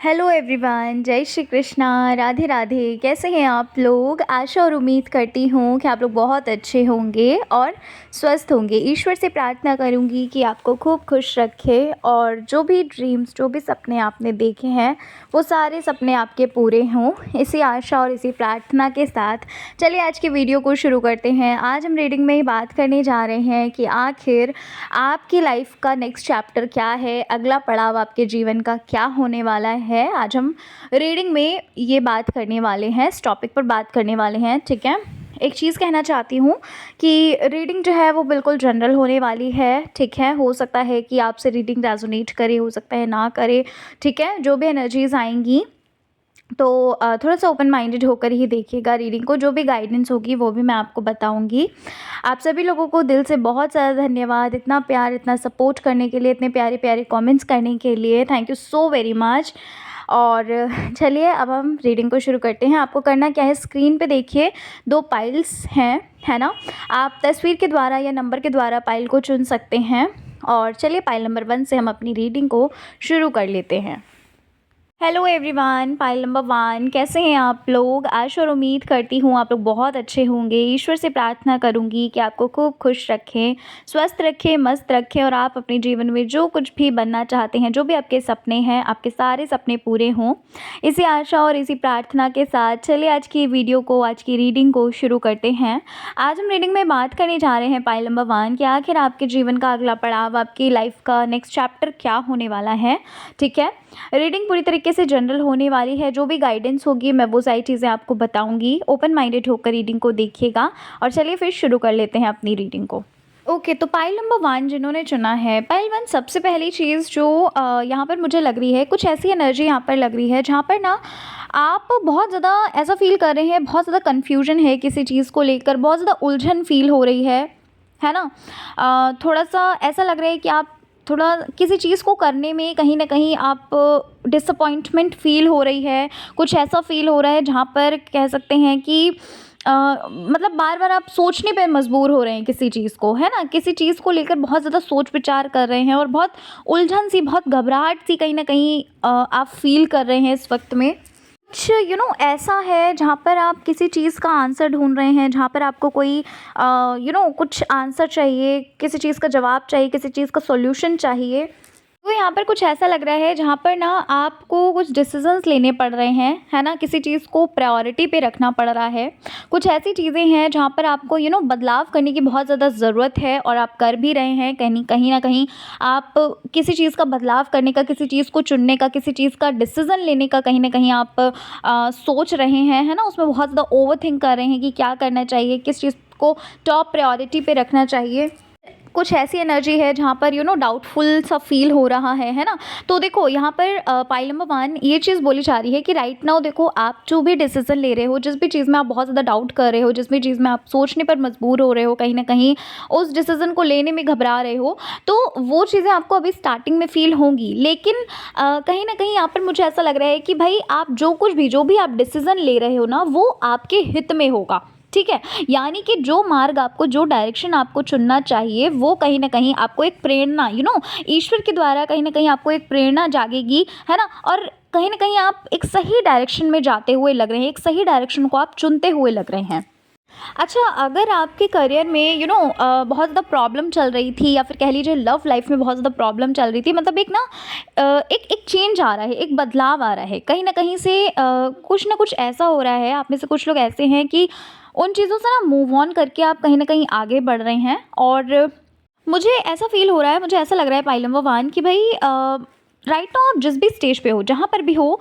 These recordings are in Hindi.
हेलो एवरीवन, जय श्री कृष्णा, राधे राधे। कैसे हैं आप लोग? आशा और उम्मीद करती हूँ कि आप लोग बहुत अच्छे होंगे और स्वस्थ होंगे। ईश्वर से प्रार्थना करूँगी कि आपको खूब खुश रखे और जो भी ड्रीम्स, जो भी सपने आपने देखे हैं वो सारे सपने आपके पूरे हों। इसी आशा और इसी प्रार्थना के साथ चलिए आज की वीडियो को शुरू करते हैं। आज हम रीडिंग में ही बात करने जा रहे हैं कि आखिर आपकी लाइफ का नेक्स्ट चैप्टर क्या है, अगला पड़ाव आपके जीवन का क्या होने वाला है। आज हम रीडिंग में ये बात करने वाले हैं, इस टॉपिक पर बात करने वाले हैं। ठीक है, एक चीज़ कहना चाहती हूँ कि रीडिंग जो है वो बिल्कुल जनरल होने वाली है। ठीक है, हो सकता है कि आपसे रीडिंग रेजोनेट करे, हो सकता है ना करे। ठीक है, जो भी एनर्जीज आएंगी तो थोड़ा सा ओपन माइंडेड होकर ही देखिएगा रीडिंग को। जो भी गाइडेंस होगी वो भी मैं आपको बताऊंगी। आप सभी लोगों को दिल से बहुत ज़्यादा धन्यवाद, इतना प्यार, इतना सपोर्ट करने के लिए, इतने प्यारे प्यारे कमेंट्स करने के लिए। Thank you so very much. और चलिए अब हम रीडिंग को शुरू करते हैं। आपको करना क्या है, स्क्रीन पे देखिए 2 पाइल्स हैं, है ना। आप तस्वीर के द्वारा या नंबर के द्वारा पाइल को चुन सकते हैं। और चलिए पाइल नंबर 1 से हम अपनी रीडिंग को शुरू कर लेते हैं। हेलो एवरीवन, पाइल नंबर 1, कैसे हैं आप लोग? आशा और उम्मीद करती हूँ आप लोग बहुत अच्छे होंगे। ईश्वर से प्रार्थना करूँगी कि आपको खूब खुश रखें, स्वस्थ रखें, मस्त रखें और आप अपने जीवन में जो कुछ भी बनना चाहते हैं, जो भी आपके सपने हैं, आपके सारे सपने पूरे हों। इसी आशा और इसी प्रार्थना के साथ चलिए आज की वीडियो को, आज की रीडिंग को शुरू करते हैं। आज हम रीडिंग में बात करने जा रहे हैं पाइल नंबर 1 कि आखिर आपके जीवन का अगला पड़ाव, आपकी लाइफ का नेक्स्ट चैप्टर क्या होने वाला है। ठीक है, रीडिंग पूरी तरीके से जनरल होने वाली है। जो भी गाइडेंस होगी मैं वो सारी चीज़ें आपको बताऊंगी। ओपन माइंडेड होकर रीडिंग को देखिएगा और चलिए फिर शुरू कर लेते हैं अपनी रीडिंग को। ओके, तो पाइल नंबर 1 जिन्होंने चुना है, पाइल 1, सबसे पहली चीज़ जो यहाँ पर मुझे लग रही है, कुछ ऐसी एनर्जी यहाँ पर लग रही है जहाँ पर ना आप बहुत ज़्यादा ऐसा फील कर रहे हैं, बहुत ज़्यादा कन्फ्यूजन है किसी चीज़ को लेकर, बहुत ज़्यादा उलझन फील हो रही है ना। थोड़ा सा ऐसा लग रहा है कि आप थोड़ा किसी चीज़ को करने में कहीं ना कहीं आप डिसअपॉइंटमेंट फील हो रही है। कुछ ऐसा फील हो रहा है जहाँ पर कह सकते हैं कि मतलब बार बार आप सोचने पे मजबूर हो रहे हैं किसी चीज़ को, है ना। किसी चीज़ को लेकर बहुत ज़्यादा सोच विचार कर रहे हैं और बहुत उलझन सी, बहुत घबराहट सी कहीं ना कहीं आप फील कर रहे हैं इस वक्त में। कुछ ऐसा है जहाँ पर आप किसी चीज़ का आंसर ढूंढ रहे हैं, जहाँ पर आपको कोई कुछ आंसर चाहिए, किसी चीज़ का जवाब चाहिए, किसी चीज़ का सॉल्यूशन चाहिए। तो यहाँ पर कुछ ऐसा लग रहा है जहाँ पर ना आपको कुछ डिसीजंस लेने पड़ रहे हैं, है ना। किसी चीज़ को प्रायोरिटी पे रखना पड़ रहा है। कुछ ऐसी चीज़ें हैं जहाँ पर आपको बदलाव करने की बहुत ज़्यादा ज़रूरत है और आप कर भी रहे हैं। कहीं कहीं ना कहीं आप किसी चीज़ का बदलाव करने का, किसी चीज़ को चुनने का, किसी चीज़ का डिसीज़न लेने का कहीं ना कहीं आप सोच रहे हैं, है ना। उसमें बहुत ज़्यादा ओवर थिंक कर रहे हैं कि क्या करना चाहिए, किस चीज़ को टॉप प्रायोरिटी पे रखना चाहिए। कुछ ऐसी एनर्जी है जहाँ पर डाउटफुल सा फील हो रहा है ना। तो देखो यहाँ पर पाइल नंबर 1 ये चीज़ बोली जा रही है कि राइट नाउ देखो, आप जो भी डिसीजन ले रहे हो, जिस भी चीज़ में आप बहुत ज़्यादा डाउट कर रहे हो, जिस भी चीज़ में आप सोचने पर मजबूर हो रहे हो, कहीं ना कहीं उस डिसीज़न को लेने में घबरा रहे हो, तो वो चीज़ें आपको अभी स्टार्टिंग में फील होंगी। लेकिन कहीं ना कहीं यहाँ पर मुझे ऐसा लग रहा है कि भाई आप जो भी आप डिसीज़न ले रहे हो ना, वो आपके हित में होगा। ठीक है, यानी कि जो मार्ग आपको, जो डायरेक्शन आपको चुनना चाहिए, वो कहीं ना कहीं आपको एक प्रेरणा, ईश्वर के द्वारा कहीं ना कहीं आपको एक प्रेरणा जागेगी, है ना। और कहीं ना कहीं आप एक सही डायरेक्शन में जाते हुए लग रहे हैं, एक सही डायरेक्शन को आप चुनते हुए लग रहे हैं। अच्छा, अगर आपके करियर में बहुत ज़्यादा प्रॉब्लम चल रही थी, या फिर कह लीजिए लव लाइफ में बहुत ज़्यादा प्रॉब्लम चल रही थी, मतलब एक ना एक चेंज आ रहा है, एक बदलाव आ रहा है, कहीं ना कहीं से कुछ ना कुछ ऐसा हो रहा है। आप में से कुछ लोग ऐसे हैं कि उन चीज़ों से ना मूव ऑन करके आप कहीं ना कहीं आगे बढ़ रहे हैं। और मुझे ऐसा फील हो रहा है, मुझे ऐसा लग रहा है पाइल नंबर 1 कि भाई राइट नाउ आप जिस भी स्टेज पे हो, जहाँ पर भी हो,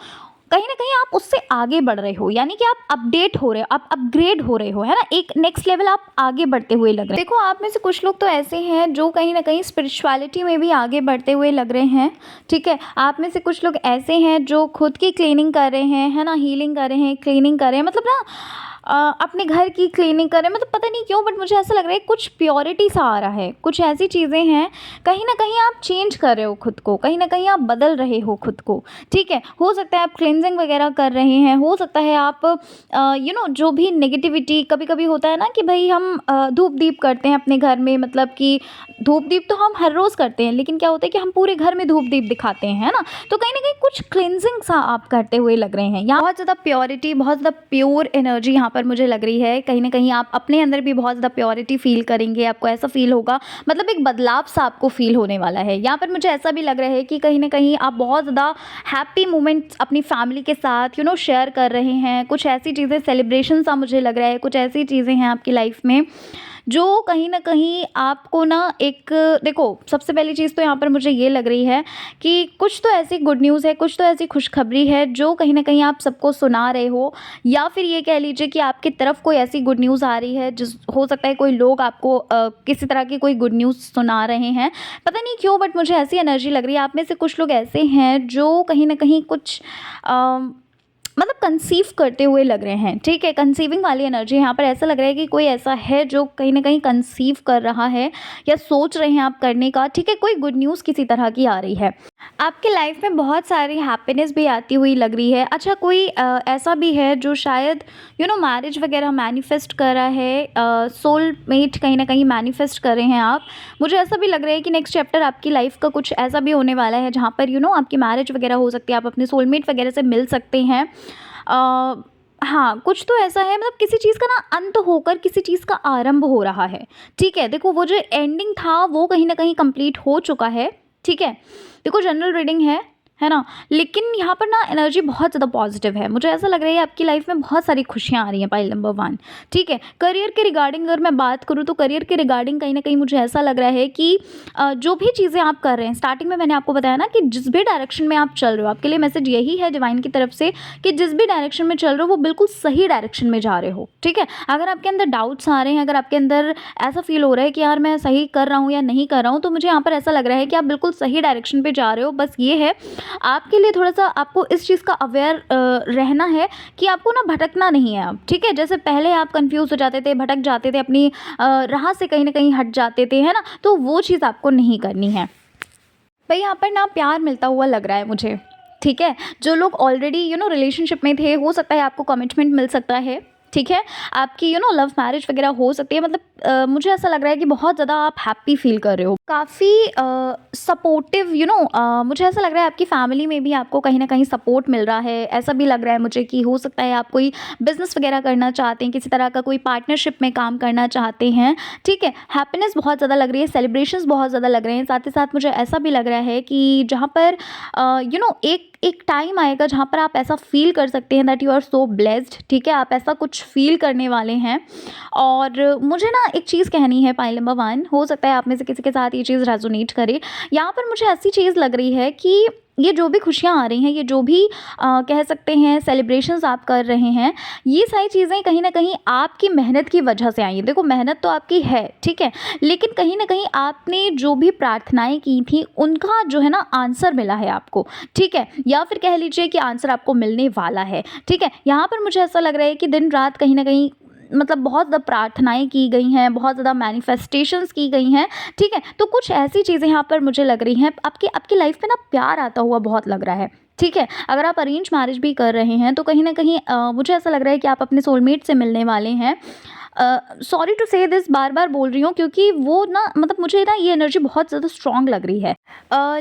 कहीं ना कहीं आप उससे आगे बढ़ रहे हो। यानी कि आप अपडेट हो रहे हो, आप अपग्रेड हो रहे हो, है ना। एक नेक्स्ट लेवल आप आगे बढ़ते हुए लग रहे हैं। देखो आप में से कुछ लोग तो ऐसे हैं जो कहीं ना कहीं स्पिरिचुअलिटी में भी आगे बढ़ते हुए लग रहे हैं। ठीक है, आप में से कुछ लोग ऐसे हैं जो खुद की क्लीनिंग कर रहे हैं, है ना, हीलिंग कर रहे हैं, क्लीनिंग कर रहे हैं, मतलब ना अपने घर की क्लीनिंग कर रहे हैं, मतलब पता नहीं क्यों बट मुझे ऐसा लग रहा है कुछ प्योरिटी सा आ रहा है, कुछ ऐसी चीज़ें हैं, कहीं न कहीं आप चेंज कर रहे हो खुद को, कहीं न कहीं आप बदल रहे हो खुद को, ठीक है? हो सकता है आप क्लींजिंग वगैरह कर रहे हैं, हो सकता है आप जो भी नेगेटिविटी कभी-कभी होता है ना कि भई हम धूप-दीप करते हैं अपने घर में, मतलब कि धूप-दीप तो हम हर रोज़ करते हैं, लेकिन क्या होता है कि हम पूरे घर में धूप-दीप दिखाते हैं, है ना? तो कहीं न कहीं कुछ क्लींजिंग सा आप करते हुए लग रहे हैं। यहाँ बहुत ज़्यादा प्योरिटी, बहुत ज़्यादा प्योर एनर्जी यहाँ पर मुझे लग रही है। कहीं न कहीं आप अपने अंदर भी बहुत ज़्यादा प्योरिटी फ़ील करेंगे, आपको ऐसा फ़ील होगा, मतलब एक बदलाव सा आपको फ़ील होने वाला है। यहाँ पर मुझे ऐसा भी लग रहा है कि कहीं न कहीं आप बहुत ज़्यादा हैप्पी मोमेंट्स अपनी फैमिली के साथ शेयर कर रहे हैं। कुछ ऐसी चीज़ें सेलिब्रेशन सा मुझे लग रहा है, कुछ ऐसी चीज़ें हैं आपकी लाइफ़ में जो कहीं न कहीं आपको ना एक, देखो सबसे पहली चीज़ तो यहाँ पर मुझे ये लग रही है कि कुछ तो ऐसी गुड न्यूज़ है, कुछ तो ऐसी खुशखबरी है जो कहीं न कहीं आप सबको सुना रहे हो, या फिर ये कह लीजिए कि आपकी तरफ कोई ऐसी गुड न्यूज़ आ रही है, जिस हो सकता है कोई लोग आपको किसी तरह की कोई गुड न्यूज़ सुना रहे हैं। पता नहीं क्यों बट मुझे ऐसी एनर्जी लग रही है, आप में से कुछ लोग ऐसे हैं जो कहीं न कहीं कुछ मतलब कंसीव करते हुए लग रहे हैं, ठीक है? कंसीविंग वाली एनर्जी यहाँ पर ऐसा लग रहा है कि कोई ऐसा है जो कहीं न कहीं कंसीव कर रहा है या सोच रहे हैं आप करने का, ठीक है? कोई गुड न्यूज़ किसी तरह की आ रही है। आपकी लाइफ में बहुत सारी हैप्पीनेस भी आती हुई लग रही है। अच्छा, कोई ऐसा भी है जो शायद मैरिज वगैरह मैनिफेस्ट कर रहा है, सोलमेट कहीं न कहीं मैनिफेस्ट कर रहे हैं आप। मुझे ऐसा भी लग रहा है कि नेक्स्ट चैप्टर आपकी लाइफ का कुछ ऐसा भी होने वाला है जहाँ पर आपकी मैरिज वगैरह हो सकती है, आप अपने सोलमेट वगैरह से मिल सकते हैं। हाँ, कुछ तो ऐसा है, मतलब किसी चीज़ का ना अंत होकर किसी चीज़ का आरंभ हो रहा है, ठीक है? देखो वो जो एंडिंग था वो कहीं न कहीं कंप्लीट हो चुका है, ठीक है? देखो जनरल रीडिंग है ना? लेकिन यहाँ पर ना एनर्जी बहुत ज़्यादा पॉजिटिव है। मुझे ऐसा लग रहा है आपकी लाइफ में बहुत सारी खुशियाँ आ रही हैं, पाइल नंबर 1, ठीक है? करियर के रिगार्डिंग अगर मैं बात करूँ तो करियर के रिगार्डिंग कहीं न कहीं मुझे ऐसा लग रहा है कि जो भी चीज़ें आप कर रहे हैं, स्टार्टिंग में मैंने आपको बताया ना कि जिस भी डायरेक्शन में आप चल रहे हो, आपके लिए मैसेज यही है डिवाइन की तरफ से कि जिस भी डायरेक्शन में चल रहे हो वो बिल्कुल सही डायरेक्शन में जा रहे हो, ठीक है? अगर आपके अंदर डाउट्स आ रहे हैं, अगर आपके अंदर ऐसा फील हो रहा है कि यार मैं सही कर रहा हूँ या नहीं कर रहा हूँ, तो मुझे यहाँ पर ऐसा लग रहा है कि आप बिल्कुल सही डायरेक्शन पे जा रहे हो। बस ये है आपके लिए थोड़ा-सा आपको इस चीज़ का अवेयर रहना है कि आपको ना भटकना नहीं है अब, ठीक है? जैसे पहले आप कन्फ्यूज़ हो जाते थे, भटक जाते थे, अपनी राह से कहीं न कहीं हट जाते थे, है ना? तो वो चीज़ आपको नहीं करनी है। भई यहाँ पर ना प्यार मिलता हुआ लग रहा है मुझे, ठीक है? जो लोग ऑलरेडी रिलेशनशिप में थे, हो सकता है आपको कमिटमेंट मिल सकता है, ठीक है? आपकी लव मैरिज वगैरह हो सकती है, मतलब मुझे ऐसा लग रहा है कि बहुत ज़्यादा आप हैप्पी फ़ील कर रहे हो। काफ़ी सपोर्टिव मुझे ऐसा लग रहा है आपकी फैमिली में भी आपको कहीं न कहीं सपोर्ट मिल रहा है। ऐसा भी लग रहा है मुझे कि हो सकता है आप कोई बिज़नेस वगैरह करना चाहते हैं, किसी तरह का कोई पार्टनरशिप में काम करना चाहते हैं, ठीक है? हैप्पीनेस बहुत ज़्यादा लग रही है, सेलिब्रेशंस बहुत ज़्यादा लग रहे हैं। साथ ही साथ मुझे ऐसा भी लग रहा है कि जहाँ पर एक टाइम आएगा जहाँ पर आप ऐसा फ़ील कर सकते हैं that you are so blessed, ठीक है? आप ऐसा कुछ फ़ील करने वाले हैं। और मुझे ना एक चीज़ कहनी है, पाइल नंबर 1, हो सकता है आप में से किसी के साथ ये चीज़ रेज़ोनेट करे। यहाँ पर मुझे ऐसी चीज़ लग रही है कि ये जो भी खुशियाँ आ रही हैं, ये जो भी कह सकते हैं सेलिब्रेशंस आप कर रहे हैं, ये सारी चीज़ें कहीं न कहीं आपकी मेहनत की वजह से आई हैं। देखो मेहनत तो आपकी है, ठीक है? लेकिन कहीं न कहीं आपने जो भी प्रार्थनाएँ की थी, उनका जो है ना आंसर मिला है आपको, ठीक है? या फिर कह लीजिए कि आंसर आपको मिलने वाला है, ठीक है? यहाँ पर मुझे ऐसा लग रहा है कि दिन-रात कहीं न कहीं मतलब बहुत ज़्यादा प्रार्थनाएँ की गई हैं, बहुत ज़्यादा मैनिफेस्टेशंस की गई हैं, ठीक है? तो कुछ ऐसी चीज़ें यहाँ पर मुझे लग रही हैं, आपकी आपकी लाइफ में ना प्यार आता हुआ बहुत लग रहा है, ठीक है? अगर आप अरेंज मैरिज भी कर रहे हैं तो कहीं न कहीं मुझे ऐसा लग रहा है कि आप अपने सोलमेट से मिलने वाले हैं। सॉरी टू से दिस, बार-बार बोल रही हूँ क्योंकि वो ना मतलब मुझे ना ये एनर्जी बहुत ज़्यादा स्ट्रॉन्ग लग रही है।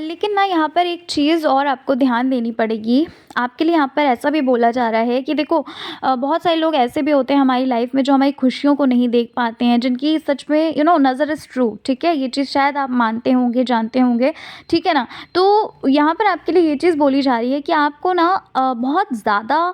लेकिन ना यहाँ पर एक चीज़ और आपको ध्यान देनी पड़ेगी। आपके लिए यहाँ पर ऐसा भी बोला जा रहा है कि देखो बहुत सारे लोग ऐसे भी होते हैं हमारी लाइफ में जो हमारी खुशियों को नहीं देख पाते हैं, जिनकी सच में नज़र इज़ ट्रू, ठीक है? ये चीज़ शायद आप मानते होंगे, जानते होंगे, ठीक है ना? तो यहाँ पर आपके लिए ये चीज़ बोली जा रही है कि आपको ना बहुत ज़्यादा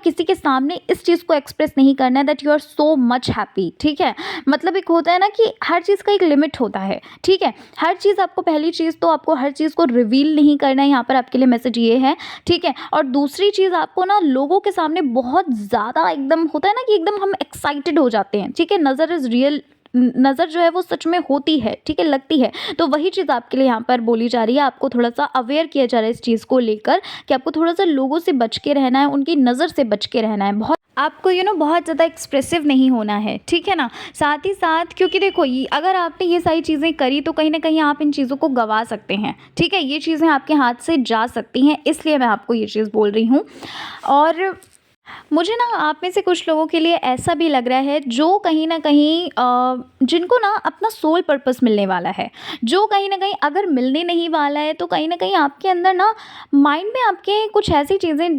किसी के सामने इस चीज़ को एक्सप्रेस नहीं करना है that you are so much happy, ठीक है? मतलब एक होता है ना कि हर चीज़ का एक लिमिट होता है, ठीक है? हर चीज़ आपको, पहली चीज़ तो आपको हर चीज़ को रिवील नहीं करना है, यहाँ पर आपके लिए मैसेज ये है, ठीक है? और दूसरी चीज़ आपको ना लोगों के सामने बहुत ज़्यादा एकदम होता है ना कि एकदम हम एक्साइटेड हो जाते हैं, ठीक है? नज़र इज़ रियल, नज़र जो है वो सच में होती है, ठीक है? लगती है। तो वही चीज़ आपके लिए यहाँ पर बोली जा रही है। आपको थोड़ा-सा अवेयर किया जा रहा है इस चीज़ को लेकर कि आपको थोड़ा-सा लोगों से बच के रहना है, उनकी नज़र से बच के रहना है। बहुत आपको बहुत ज़्यादा एक्सप्रेसिव नहीं होना है, ठीक है ना? साथ ही साथ क्योंकि देखो ये अगर आपने ये सारी चीज़ें करी तो कहीं न कहीं आप इन चीज़ों को गँवा सकते हैं, ठीक है? ये चीज़ें आपके हाथ से जा सकती हैं, इसलिए मैं आपको ये चीज़ बोल रही हूँ। और मुझे ना आप में से कुछ लोगों के लिए ऐसा भी लग रहा है जो कहीं न कहीं जिनको ना अपना सोल पर्पस मिलने वाला है, जो कहीं न कहीं अगर मिलने नहीं वाला है तो कहीं न कहीं आपके अंदर ना माइंड में आपके कुछ ऐसी चीज़ें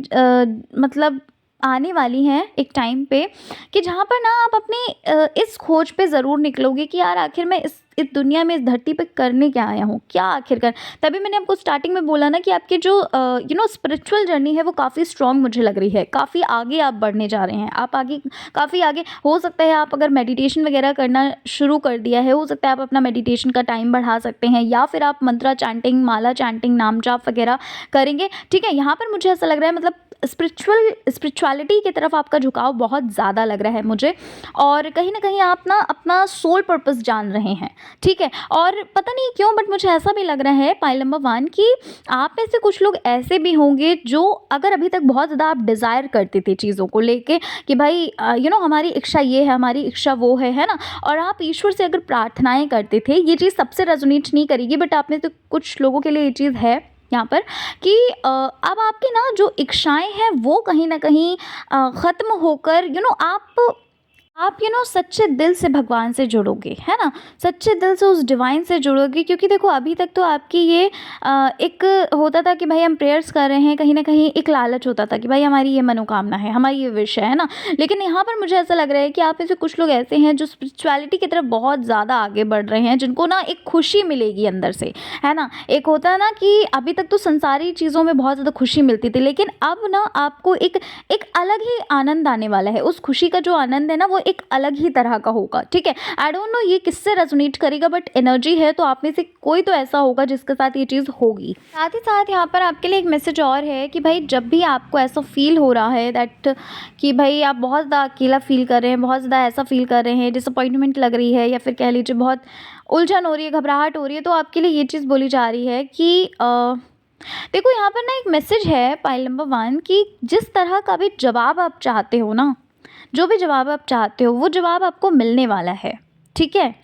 मतलब आने वाली हैं एक टाइम पे कि जहाँ पर ना आप अपनी इस खोज पे ज़रूर निकलोगे कि यार आखिर मैं इस दुनिया में, इस धरती पे करने क्या आया हूँ? क्या आखिरकार तभी मैंने आपको स्टार्टिंग में बोला ना कि आपकी जो स्पिरिचुअल जर्नी है वो काफ़ी स्ट्रॉन्ग मुझे लग रही है। काफ़ी आगे आप बढ़ने जा रहे हैं। आप आगे काफ़ी आगे हो सकता है आप अगर मेडिटेशन वगैरह करना शुरू कर दिया है, हो सकता है आप अपना मेडिटेशन का टाइम बढ़ा सकते हैं या फिर आप मंत्रा चैंटिंग, माला चैंटिंग, नाम जाप वगैरह करेंगे। ठीक है? यहाँ पर मुझे ऐसा लग रहा है मतलब स्पिरिचुअलिटी की तरफ आपका झुकाव बहुत ज़्यादा लग रहा है मुझे और कहीं न कहीं आप ना अपना सोल पर्पस जान रहे हैं, ठीक है? और पता नहीं क्यों बट मुझे ऐसा भी लग रहा है पाइल नंबर 1 कि आप में से कुछ लोग ऐसे भी होंगे जो अगर अभी तक बहुत ज़्यादा आप डिज़ायर करते थे चीज़ों को लेके कि भाई हमारी इच्छा ये है, हमारी इच्छा वो है ना? और आप ईश्वर से अगर प्रार्थनाएँ करते थे, ये चीज़ सबसे रेज़ोनेट नहीं करेगी बट आप में से कुछ लोगों के लिए ये चीज़ है यहाँ पर कि अब आपकी ना जो इच्छाएँ हैं वो कहीं न कहीं ख़त्म होकर आप सच्चे दिल से भगवान से जुड़ोगे, है ना? सच्चे दिल से उस डिवाइन से जुड़ोगे क्योंकि देखो अभी तक तो आपकी ये एक होता था कि भाई हम प्रेयर्स कर रहे हैं, कहीं न कहीं एक लालच होता था कि भाई हमारी ये मनोकामना है, हमारी ये विश है ना? लेकिन यहाँ पर मुझे ऐसा लग रहा है कि आप में से कुछ लोग ऐसे हैं जो स्पिरिचुअलिटी की तरफ बहुत ज़्यादा आगे बढ़ रहे हैं, जिनको ना एक खुशी मिलेगी अंदर से, है ना? एक होता है ना कि अभी तक तो संसारी चीज़ों में बहुत ज़्यादा खुशी मिलती थी, लेकिन अब ना आपको एक एक अलग ही आनंद आने वाला है। उस खुशी का जो आनंद है ना वो एक अलग ही तरह का होगा, ठीक है? आई डोंट नो ये किससे रेजोनेट करेगा बट एनर्जी है तो आप में से कोई तो ऐसा होगा जिसके साथ ये चीज़ होगी। साथ ही साथ यहाँ पर आपके लिए एक मैसेज और है कि भाई जब भी आपको ऐसा फील हो रहा है दैट कि भाई आप बहुत ज़्यादा अकेला फील कर रहे हैं, बहुत ज़्यादा ऐसा फील कर रहे हैं, डिसअपॉइंटमेंट लग रही है या फिर कह लीजिए बहुत उलझन हो रही है, घबराहट हो रही है, तो आपके लिए ये चीज़ बोली जा रही है कि देखो यहाँ पर ना एक मैसेज है पाइल नंबर 1 कि जिस तरह का भी जवाब आप चाहते हो ना, जो भी जवाब आप चाहते हो वो जवाब आपको मिलने वाला है, ठीक है?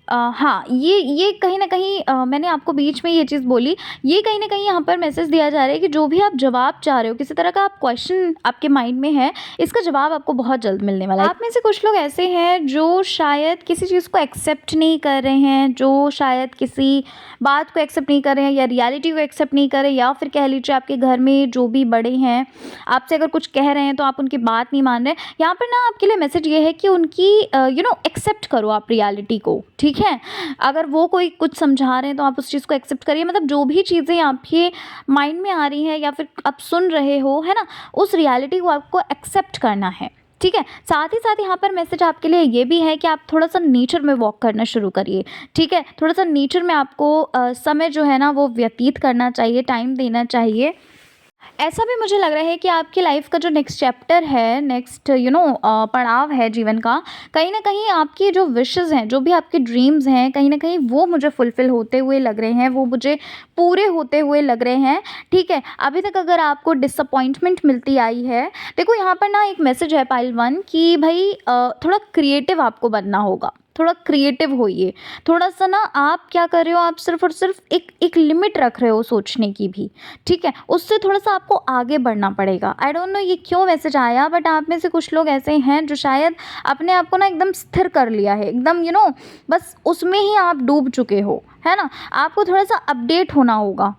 हाँ, ये कहीं न कहीं मैंने आपको बीच में ये चीज़ बोली, ये कहीं न कहीं यहाँ पर मैसेज दिया जा रहा है कि जो भी आप जवाब चाह रहे हो, किसी तरह का आप क्वेश्चन आपके माइंड में है, इसका जवाब आपको बहुत जल्द मिलने वाला है। आप में से कुछ लोग ऐसे हैं जो शायद किसी चीज़ को एक्सेप्ट नहीं कर रहे हैं, जो शायद किसी बात को एक्सेप्ट नहीं कर रहे हैं या रियलिटी को एक्सेप्ट नहीं कर रहे या फिर कह लीजिए आपके घर में जो भी बड़े हैं, आपसे अगर कुछ कह रहे हैं तो आप उनकी बात नहीं मान रहे। यहाँ पर ना आपके लिए मैसेज ये है कि उनकी एक्सेप्ट करो आप रियलिटी को, ठीक है? अगर वो कोई कुछ समझा रहे हैं तो आप उस चीज़ को एक्सेप्ट करिए, मतलब जो भी चीज़ें आपके माइंड में आ रही हैं या फिर आप सुन रहे हो, है ना? उस रियलिटी को आपको एक्सेप्ट करना है, ठीक है? साथ ही साथ यहाँ पर मैसेज आपके लिए ये भी है कि आप थोड़ा-सा नेचर में वॉक करना शुरू करिए, ठीक है? थोड़ा-सा नेचर में आपको समय जो है ना वो व्यतीत करना चाहिए, टाइम देना चाहिए। ऐसा भी मुझे लग रहा है कि आपकी लाइफ का जो नेक्स्ट चैप्टर है, नेक्स्ट पड़ाव है जीवन का, कहीं न कहीं आपकी जो विशेज़ हैं, जो भी आपके ड्रीम्स हैं, कहीं न कहीं वो मुझे फुलफ़िल होते हुए लग रहे हैं, वो मुझे पूरे होते हुए लग रहे हैं, ठीक है? अभी तक अगर आपको डिसअपॉइंटमेंट मिलती आई है, देखो यहाँ पर ना एक मैसेज है पाइल 1 कि भई थोड़ा क्रिएटिव आपको बनना होगा, थोड़ा क्रिएटिव होइए। थोड़ा-सा ना आप क्या कर रहे हो, आप सिर्फ़ और सिर्फ़ एक लिमिट रख रहे हो सोचने की भी, ठीक है? उससे थोड़ा-सा आपको आगे बढ़ना पड़ेगा। आई डोंट नो ये क्यों मैसेज आया बट आप में से कुछ लोग ऐसे हैं जो शायद अपने आप को ना एकदम स्थिर कर लिया है, एकदम बस उसमें ही आप डूब चुके हो, है ना? आपको थोड़ा-सा अपडेट होना होगा,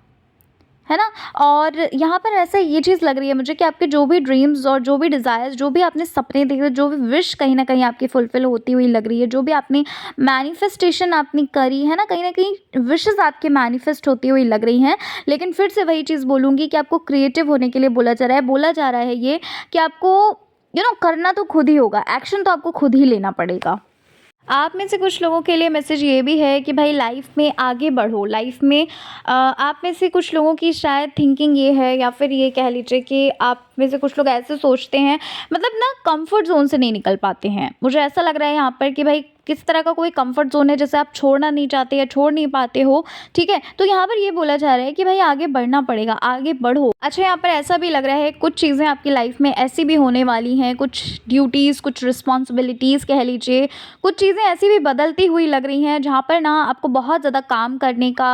है ना? और यहाँ पर ऐसा ये चीज़ लग रही है मुझे कि आपके जो भी ड्रीम्स और जो भी डिज़ायर्स, जो भी आपने सपने देखे, जो भी विश कहीं न कहीं आपकी फुलफ़िल होती हुई लग रही है, जो भी आपने मैनिफेस्टेशन आपने करी है ना, कहीं न कहीं विशेज़ आपके मैनिफेस्ट होती हुई लग रही हैं। लेकिन फिर से वही चीज़ बोलूँगी कि आपको क्रिएटिव होने के लिए बोला जा रहा है। बोला जा रहा है ये कि आपको करना तो खुद ही होगा, एक्शन तो आपको खुद ही लेना पड़ेगा। आप में से कुछ लोगों के लिए मैसेज ये भी है कि भाई लाइफ में आगे बढ़ो, लाइफ में आप में से कुछ लोगों की शायद थिंकिंग ये है या फिर ये कह लीजिए कि आप में से कुछ लोग ऐसे सोचते हैं, मतलब ना कंफर्ट जोन से नहीं निकल पाते हैं। मुझे ऐसा लग रहा है यहाँ पर कि भाई किस तरह का कोई कंफर्ट ज़ोन है जैसे आप छोड़ना नहीं चाहते या छोड़ नहीं पाते हो, ठीक है? तो यहाँ पर ये बोला जा रहा है कि भाई आगे बढ़ना पड़ेगा, आगे बढ़ो। अच्छा, यहाँ पर ऐसा भी लग रहा है कुछ चीज़ें आपकी लाइफ में ऐसी भी होने वाली हैं, कुछ ड्यूटीज़, कुछ रिस्पॉन्सिबिलिटीज़ कह लीजिए, कुछ चीज़ें ऐसी भी बदलती हुई लग रही हैं जहाँ पर ना आपको बहुत ज़्यादा काम करने का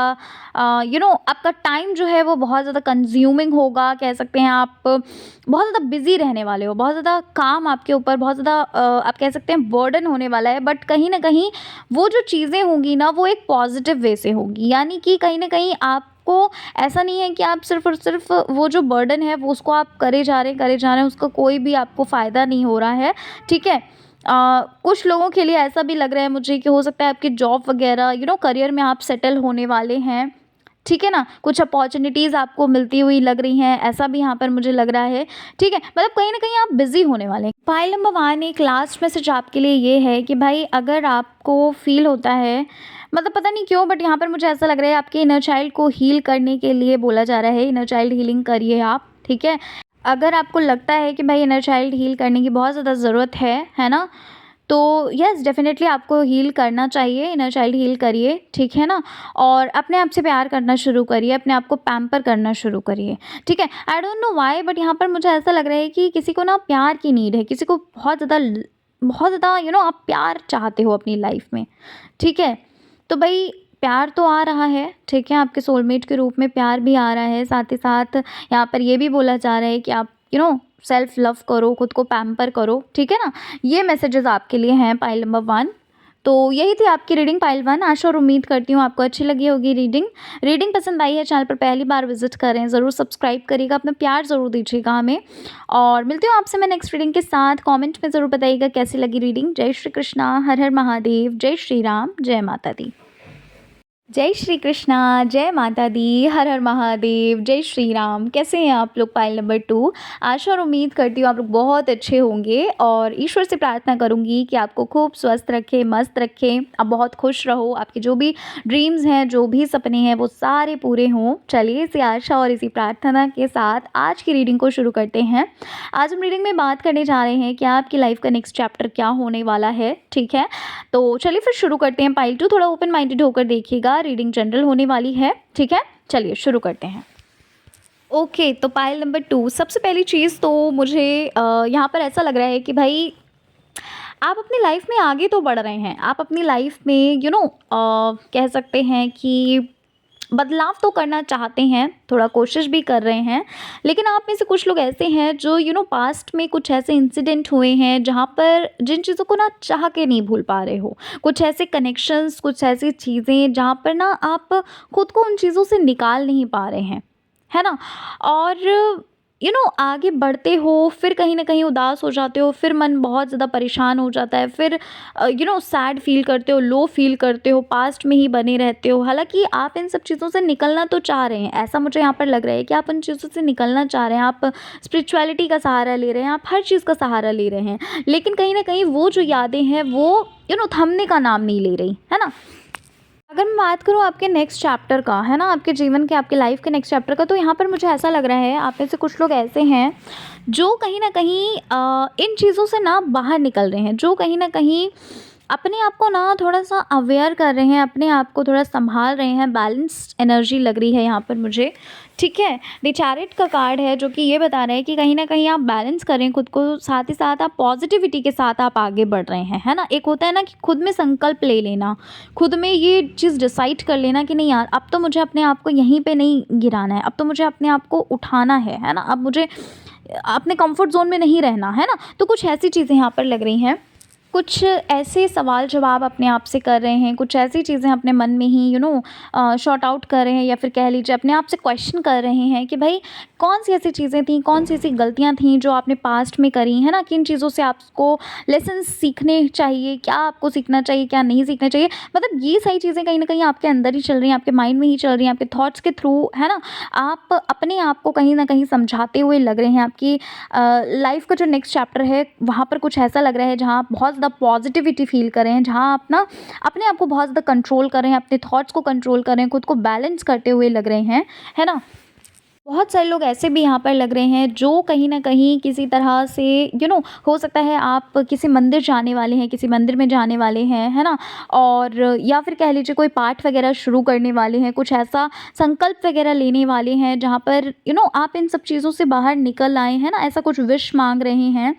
आपका टाइम जो है वो बहुत ज़्यादा कंज्यूमिंग होगा, कह सकते हैं आप बहुत ज़्यादा बिज़ी रहने वाले हो, बहुत ज़्यादा काम आपके ऊपर बहुत ज़्यादा आप कह सकते हैं बर्डन होने वाला है। बट कहीं न कहीं वो जो चीज़ें होंगी ना वो एक पॉजिटिव वे से होगी, यानी कि कहीं न कहीं आपको ऐसा नहीं है कि आप सिर्फ़ और सिर्फ़ वो जो बर्डन है वो उसको आप करे जा रहे हैं, उसका कोई भी आपको फ़ायदा नहीं हो रहा है, ठीक है? कुछ लोगों के लिए ऐसा भी लग रहा है मुझे कि हो सकता है आपकी जॉब वग़ैरह करियर में आप सेटल होने वाले हैं, ठीक है ना? कुछ अपॉर्च्युनिटीज़ आपको मिलती हुई लग रही हैं, ऐसा भी यहाँ पर मुझे लग रहा है, ठीक है? मतलब कहीं न कहीं आप बिज़ी होने वाले हैं। फाइल नंबर 1 एक लास्ट मैसेज आपके लिए ये है कि भाई अगर आपको फ़ील होता है, मतलब पता नहीं क्यों बट यहाँ पर मुझे ऐसा लग रहा है आपके इनर चाइल्ड को हील करने के लिए बोला जा रहा है, इनर चाइल्ड हीलिंग करिए आप, ठीक है? अगर आपको लगता है कि भाई इनर चाइल्ड हील करने की बहुत ज़्यादा ज़रूरत है ना? तो येस डेफ़िनेटली आपको हील करना चाहिए, इनर चाइल्ड हील करिए, ठीक है ना? और अपने आप से प्यार करना शुरू करिए, अपने आप को पैम्पर करना शुरू करिए, ठीक है? I don't know why but यहाँ पर मुझे ऐसा लग रहा है कि किसी को ना प्यार की नीड है, किसी को बहुत ज़्यादा आप प्यार चाहते हो अपनी लाइफ़ में, ठीक है? तो भई प्यार तो आ रहा है, ठीक है? आपके सोलमेट के रूप में प्यार भी आ रहा है, साथ ही साथ यहाँ पर ये भी बोला जा रहा है कि आप सेल्फ लव करो, खुद को पैम्पर करो, ठीक है ना? ये मैसेजेस आपके लिए हैं पाइल नंबर 1। तो यही थी आपकी रीडिंग पाइल 1। आशा और उम्मीद करती हूँ आपको अच्छी लगी होगी रीडिंग। रीडिंग पसंद आई है, चैनल पर पहली बार विजिट करें, ज़रूर सब्सक्राइब करिएगा, अपना प्यार ज़रूर दीजिएगा हमें। और मिलती हूँ आपसे मैं नेक्स्ट रीडिंग के साथ। कमेंट में ज़रूर बताइएगा कैसी लगी रीडिंग। जय श्री कृष्णा, हर हर महादेव, जय श्री राम, जय माता दी। जय श्री कृष्णा, जय माता दी, हर हर महादेव, जय श्री राम। कैसे हैं आप लोग? Pile number 2। आशा और उम्मीद करती हूँ आप लोग बहुत अच्छे होंगे और ईश्वर से प्रार्थना करूँगी कि आपको खूब स्वस्थ रखे, मस्त रखें, आप बहुत खुश रहो, आपके जो भी ड्रीम्स हैं, जो भी सपने हैं वो सारे पूरे हों। चलिए इसी आशा और इसी प्रार्थना के साथ आज की रीडिंग को शुरू करते हैं। आज हम रीडिंग में बात करने जा रहे हैं कि आपकी लाइफ का नेक्स्ट चैप्टर क्या होने वाला है, ठीक है? तो चलिए फिर शुरू करते हैं। पाइल 2 थोड़ा ओपन माइंडेड होकर देखिएगा, रीडिंग जनरल होने वाली है, ठीक है? चलिए शुरू करते हैं। ओके, तो पाइल नंबर 2 सबसे पहली चीज़ तो मुझे यहाँ पर ऐसा लग रहा है कि भाई आप अपनी लाइफ में आगे तो बढ़ रहे हैं, आप अपनी लाइफ में कह सकते हैं कि बदलाव तो करना चाहते हैं, थोड़ा कोशिश भी कर रहे हैं, लेकिन आप में से कुछ लोग ऐसे हैं जो पास्ट में कुछ ऐसे इंसिडेंट हुए हैं जहाँ पर जिन चीज़ों को ना चाह के नहीं भूल पा रहे हो, कुछ ऐसे कनेक्शंस, कुछ ऐसी चीज़ें जहाँ पर ना आप खुद को उन चीज़ों से निकाल नहीं पा रहे हैं, है ना? और आगे बढ़ते हो फिर कहीं न कहीं उदास हो जाते हो, फिर मन बहुत ज़्यादा परेशान हो जाता है, फिर सैड फ़ील करते हो, लो फ़ील करते हो, पास्ट में ही बने रहते हो। हालाँकि आप इन सब चीज़ों से निकलना तो चाह रहे हैं, ऐसा मुझे यहाँ पर लग रहा है कि आप उन चीज़ों से निकलना चाह रहे हैं, आप स्पिरिचुअलिटी का सहारा ले रहे हैं, आप हर चीज़ का सहारा ले रहे हैं। लेकिन कहीं न कहीं वो जो यादें हैं वो थमने का नाम नहीं ले रही, है ना? अगर मैं बात करूँ आपके नेक्स्ट चैप्टर का, है ना? आपके जीवन के, आपके लाइफ़ के नेक्स्ट चैप्टर का, तो यहाँ पर मुझे ऐसा लग रहा है आप में से कुछ लोग ऐसे हैं जो कहीं न कहीं इन चीज़ों से ना बाहर निकल रहे हैं, जो कहीं न कहीं अपने आप को ना थोड़ा-सा अवेयर कर रहे हैं, अपने आप को थोड़ा सँभाल रहे हैं, बैलेंस्ड एनर्जी लग रही है यहाँ पर मुझे, ठीक है? द चैरिट का कार्ड है जो कि ये बता रहा है कि कहीं न कहीं आप बैलेंस करें खुद को, साथ ही साथ आप पॉजिटिविटी के साथ आप आगे बढ़ रहे हैं, है ना? एक होता है ना कि खुद में संकल्प ले लेना, खुद में ये चीज़ डिसाइड कर लेना कि नहीं यार, अब तो मुझे अपने आप को यहीं पे नहीं गिराना है, अब तो मुझे अपने आप को उठाना है ना? अब मुझे अपने कम्फर्ट ज़ोन में नहीं रहना, है ना? तो कुछ ऐसी चीज़ें यहाँ पर लग रही हैं। कुछ ऐसे सवाल जवाब अपने आप से कर रहे हैं, कुछ ऐसी चीज़ें अपने मन में ही सॉर्ट आउट कर रहे हैं, या फिर कह लीजिए अपने आप से क्वेश्चन कर रहे हैं कि भाई कौन सी ऐसी चीज़ें थी, कौन सी ऐसी गलतियाँ थी जो आपने पास्ट में करी, है ना? किन चीज़ों से आपको लेसन सीखने चाहिए, क्या आपको सीखना चाहिए, क्या नहीं सीखना चाहिए। मतलब ये सारी चीज़ें कहीं ना कहीं आपके अंदर ही चल रही हैं, आपके माइंड में ही चल रही हैं, आपके थॉट्स के थ्रू, है ना? आप अपने आप को कहीं ना कहीं समझाते हुए लग रहे हैं। आपकी लाइफ का जो नेक्स्ट चैप्टर है वहाँ पर कुछ ऐसा लग रहा है जहाँ आप बहुत ज़्यादा पॉजिटिविटी फील कर रहे हैं, जहाँ आप ना अपने आप को बहुत ज़्यादा कंट्रोल कर रहे हैं, अपने थॉट्स को कंट्रोल कर रहे हैं, खुद को बैलेंस करते हुए लग रहे हैं, है ना? बहुत सारे लोग ऐसे भी यहाँ पर लग रहे हैं जो कहीं न कहीं किसी तरह से हो सकता है आप किसी मंदिर जाने वाले हैं, किसी मंदिर में जाने वाले हैं, है ना? और या फिर कह लीजिए कोई पाठ वग़ैरह शुरू करने वाले हैं, कुछ ऐसा संकल्प वग़ैरह लेने वाले हैं जहाँ पर आप इन सब चीज़ों से बाहर निकल आएँ, है ना? ऐसा कुछ विश माँग रहे हैं,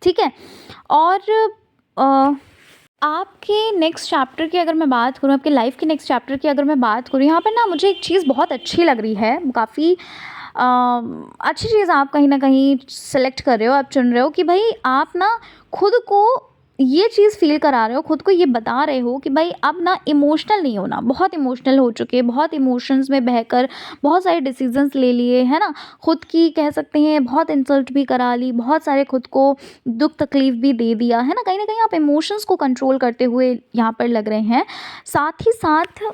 ठीक है? और अ आपके नेक्स्ट चैप्टर की अगर मैं बात करूँ, आपके लाइफ़ के नेक्स्ट चैप्टर की अगर मैं बात करूँ, यहाँ पर ना मुझे एक चीज़ बहुत अच्छी लग रही है, काफ़ी अच्छी चीज़ आप कहीं न कहीं सेलेक्ट कर रहे हो, आप चुन रहे हो कि भई आप ना खुद को ये चीज़ फ़ील करा रहे हो, खुद को ये बता रहे हो कि भई अब ना इमोशनल नहीं होना, बहुत इमोशनल हो चुके, बहुत इमोशंस में बहकर बहुत सारे डिसीज़न्स ले लिए, है ना? खुद की कह सकते हैं बहुत इंसल्ट भी करा ली, बहुत सारे खुद को दुःख तकलीफ़ भी दे दिया, है ना? कहीं न कहीं आप इमोशंस को कंट्रोल करते हुए यहाँ पर लग रहे हैं। साथ ही साथ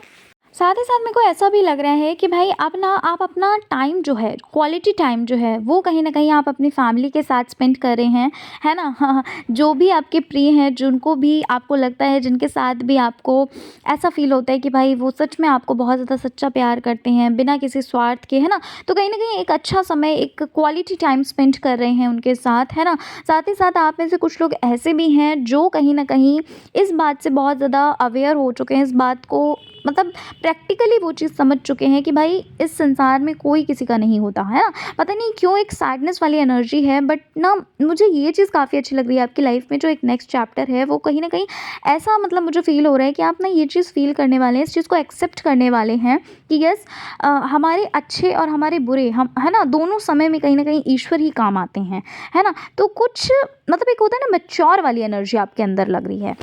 मेरे को ऐसा भी लग रहा है कि भाई अब ना आप अपना टाइम जो है, क्वालिटी टाइम जो है, वो कहीं न कहीं आप अपनी फैमिली के साथ स्पेंड कर रहे हैं, है ना? हाँ, हाँ, जो भी आपके प्रिय हैं, जिनको भी आपको लगता है, जिनके साथ भी आपको ऐसा फ़ील होता है कि भाई वो सच में आपको बहुत ज़्यादा सच्चा प्यार करते हैं, बिना किसी स्वार्थ के, है ना? तो कहीं न कहीं एक अच्छा समय, एक क्वालिटी टाइम स्पेंड कर रहे हैं उनके साथ, है ना? साथ ही साथ आप में से कुछ लोग ऐसे भी हैं जो कहीं न कहीं इस बात से बहुत ज़्यादा अवेयर हो चुके हैं, इस बात को मतलब प्रैक्टिकली वो चीज़ समझ चुके हैं कि भाई इस संसार में कोई किसी का नहीं होता, है ना? पता नहीं क्यों एक सैडनेस वाली एनर्जी है, बट ना मुझे ये चीज़ काफ़ी अच्छी लग रही है आपकी लाइफ में, जो एक नेक्स्ट चैप्टर है वो कहीं न कहीं ऐसा मतलब मुझे फ़ील हो रहा है कि आप ना ये चीज़ फ़ील करने वाले हैं, इस चीज़ को एक्सेप्ट करने वाले हैं कि यस हमारे अच्छे और हमारे बुरे हम, है ना? दोनों समय में कहीं न कहीं ईश्वर ही काम आते हैं, है ना? तो कुछ मतलब एक होता है ना मैच्योर वाली एनर्जी आपके अंदर लग रही है।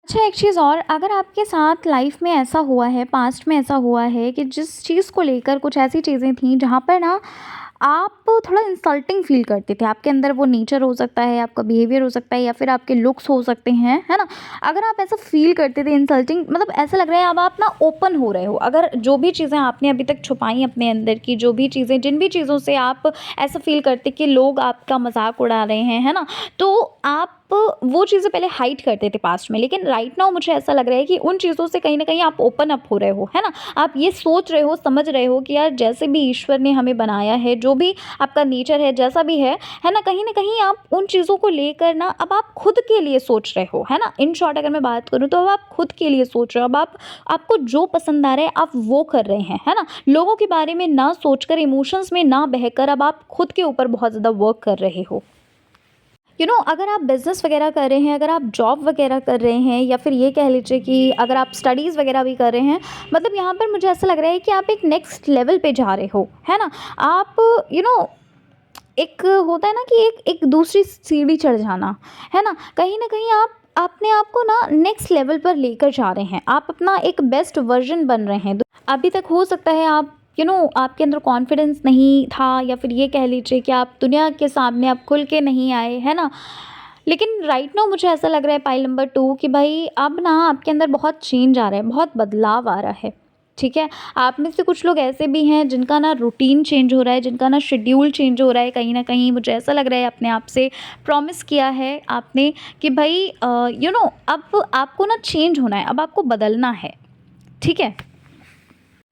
अच्छा, एक चीज़ और, अगर आपके साथ लाइफ में ऐसा हुआ है, पास्ट में ऐसा हुआ है कि जिस चीज़ को लेकर कुछ ऐसी चीज़ें थी जहाँ पर ना आप थोड़ा इंसल्टिंग फ़ील करते थे, आपके अंदर वो नेचर हो सकता है, आपका बिहेवियर हो सकता है या फिर आपके लुक्स हो सकते हैं, है ना? अगर आप ऐसा फ़ील करते थे इंसल्टिंग, मतलब ऐसा लग रहा है अब आप ना ओपन हो रहे हो, अगर जो भी चीज़ें आपने अभी तक छुपाई अपने अंदर की, जो भी चीज़ें, जिन भी चीज़ों से आप ऐसा फ़ील करते कि लोग आपका मज़ाक उड़ा रहे हैं, है ना? तो आप वो चीज़ें पहले हाइड करते थे पास्ट में, लेकिन राइट नाउ मुझे ऐसा लग रहा है कि उन चीज़ों से कहीं न कहीं आप ओपन अप हो रहे हो, है ना? आप ये सोच रहे हो, समझ रहे हो कि यार जैसे भी ईश्वर ने हमें बनाया है, जो भी आपका नेचर है, जैसा भी है ना? कहीं न कहीं आप उन चीज़ों को लेकर ना अब आप खुद के लिए सोच रहे हो, है ना? इन शॉर्ट अगर मैं बात करूँ तो अब आप खुद के लिए सोच रहे हो, अब आप आपको जो पसंद आ रहा है आप वो कर रहे हैं, है ना? लोगों के बारे में ना सोचकर, इमोशंस में ना बहकर अब आप खुद के ऊपर बहुत ज़्यादा वर्क कर रहे हो। अगर आप बिज़नेस वगैरह कर रहे हैं, अगर आप जॉब वगैरह कर रहे हैं या फिर ये कह लीजिए कि अगर आप स्टडीज़ वगैरह भी कर रहे हैं, मतलब यहाँ पर मुझे ऐसा लग रहा है कि आप एक नेक्स्ट लेवल पे जा रहे हो, है ना? आप यू नो एक होता है ना कि एक एक दूसरी सीढ़ी चढ़ जाना, है ना? कहीं न कहीं आप अपने आप को ना नेक्स्ट लेवल पर लेकर जा रहे हैं। आप अपना एक बेस्ट वर्ज़न बन रहे हैं। अभी तक हो सकता है आप आपके अंदर कॉन्फिडेंस नहीं था या फिर ये कह लीजिए कि आप दुनिया के सामने आप खुल के नहीं आए, है ना? लेकिन राइट नाउ मुझे ऐसा लग रहा है पाइल नंबर 2 कि भाई अब ना आपके अंदर बहुत चेंज आ रहा है, बहुत बदलाव आ रहा है। ठीक है? आप में से कुछ लोग ऐसे भी हैं जिनका ना रूटीन चेंज हो रहा है, जिनका ना शेड्यूल चेंज हो रहा है, कहीं न कहीं मुझे ऐसा लग रहा है अपने आप से प्रॉमिस किया है आपने कि भई अब आपको ना चेंज होना है, अब आपको बदलना है। ठीक है?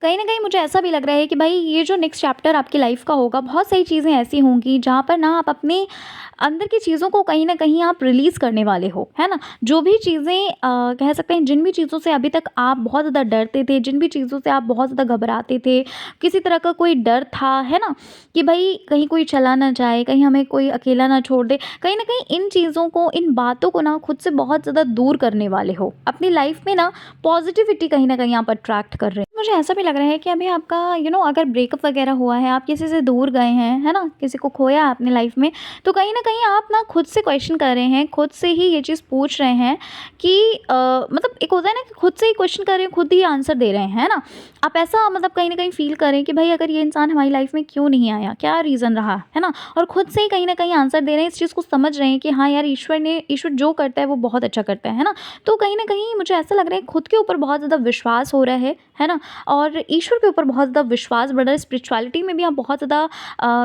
कहीं न कहीं मुझे ऐसा भी लग रहा है कि भाई ये जो नेक्स्ट चैप्टर आपकी लाइफ़ का होगा, बहुत सारी चीज़ें ऐसी होंगी जहाँ पर ना आप अपने अंदर की चीज़ों को कहीं न कहीं आप रिलीज़ करने वाले हो, है ना? जो भी चीज़ें कह सकते हैं, जिन भी चीज़ों से अभी तक आप बहुत ज़्यादा डरते थे, जिन भी चीज़ों से आप बहुत ज़्यादा घबराते थे, किसी तरह का कोई डर था, है ना? कि भई कहीं कोई चला ना जाए, कहीं हमें कोई अकेला ना छोड़ दे। कहीं न कहीं इन चीज़ों को, इन बातों को ना खुद से बहुत ज़्यादा दूर करने वाले हो। अपनी लाइफ़ में ना पॉज़िटिविटी कहीं न कहीं आप अट्रैक्ट कर रहे हैं। मुझे ऐसा भी लग रहा है कि अभी आपका अगर ब्रेकअप वगैरह हुआ है, आप किसी से दूर गए हैं, है ना? किसी को खोया है आपने लाइफ़ में, तो कहीं न कहीं आप ना खुद से क्वेश्चन कर रहे हैं, खुद से ही ये चीज़ पूछ रहे हैं कि मतलब एक होता है ना कि खुद से ही क्वेश्चन कर रहे हैं, खुद ही आंसर दे रहे हैं, है ना? आप ऐसा मतलब कहीं न कहीं फ़ील कर रहे हैं कि भाई अगर ये इंसान हमारी लाइफ़ में क्यों नहीं आया? क्या रीज़न रहा? है ना? और खुद से ही कहीं न कहीं आंसर दे रहे हैं, इस चीज़ को समझ रहे हैं कि हाँ यार, ईश्वर जो करता है वो बहुत अच्छा करता है ना? तो कहीं न कहीं मुझे ऐसा लग रहा है खुद के ऊपर बहुत ज़्यादा विश्वास हो रहा है ना? और ईश्वर के ऊपर बहुत ज़्यादा विश्वास बढ़ रहा है। स्पिरिचुअलिटी में भी आप बहुत ज़्यादा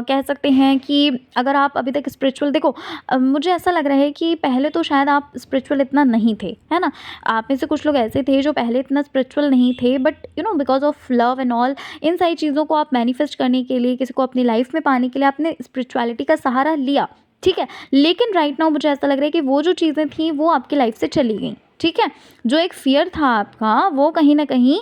कह सकते हैं कि अगर आप अभी तक स्पिरिचुअल देखो, मुझे ऐसा लग रहा है कि पहले तो शायद आप स्पिरिचुअल इतना नहीं थे, है ना? आप में से कुछ लोग ऐसे थे जो पहले इतना स्पिरिचुअल नहीं थे, but because of love and all, इन सारी चीज़ों को आप मैनिफेस्ट करने के लिए, किसी को अपनी लाइफ में पाने के लिए आपने स्पिरिचुअलिटी का सहारा लिया, ठीक है? लेकिन राइट नाउ मुझे ऐसा लग रहा है कि वो जो चीज़ें थी वो आपकी लाइफ से चली गई, ठीक है? जो एक फ़ियर था आपका वो कहीं न कहीं